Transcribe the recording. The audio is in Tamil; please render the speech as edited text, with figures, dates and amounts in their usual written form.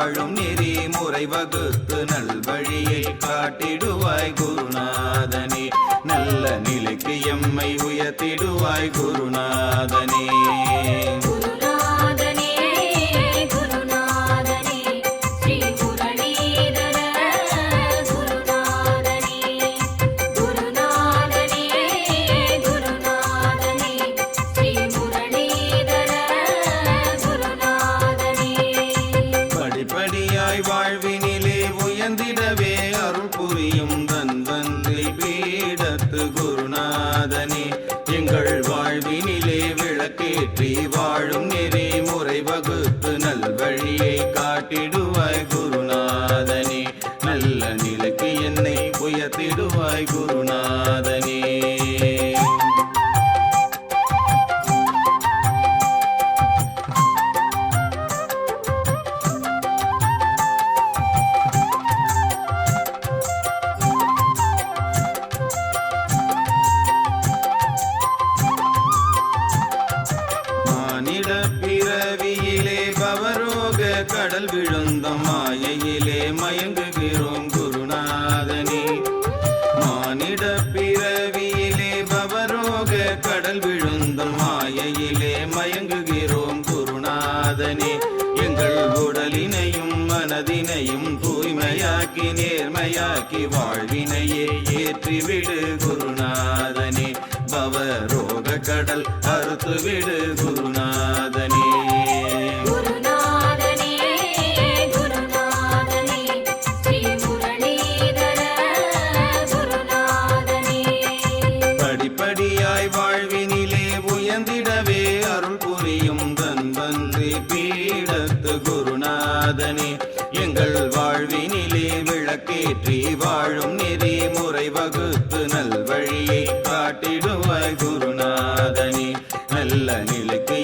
வாழும் நெறி முறை வகுத்து நல்வழியை காட்டிடுவாய் குருநாதனே. நல்ல நிலைக்கு எம்மை உயர்த்திடுவாய் குருநாதனே. வாழ்வினிலே உயர்ந்திடவே அருள் புரியும் தன்வந்திரி பீடத்து குருநாதனே. எங்கள் வாழ்வினிலே விளக்கேற்றி வாழும் நெறி முறை வகுத்து நல்வழியை காட்டிடுவாய் குருநாதனே. நல்ல நிலைக்கு என்னை உயர்த்திடுவாய் குருநாதனே. பிறவியிலே பவரோக கடல் விழுந்த மாயையிலே மயங்குகிறோம் குருநாதனே. மானிட பிறவியிலே பவரோக கடல் விழுந்த மாயையிலே மயங்குகிறோம் குருநாதனே. எங்கள் உடலினையும் மனதினையும் தூய்மையாக்கி நேர்மையாக்கி வாழ்வினையே ஏற்றிவிடு குருநாதனே. பவரோக கடல் அறுத்துவிடு குருநாதனே. படிப்படியாய் வாழ்வினிலே உயர்ந்திடவே அருள் புரியும் தன்வந்திரி பீடத்து குருநாதனே. எங்கள் வாழ்வினிலே விளக்கேற்றி வாழும் நெறி முறை வகுத்து நல்வழியை காட்டிடுவாய் குருநாதனே. நல்ல நிலைக்கு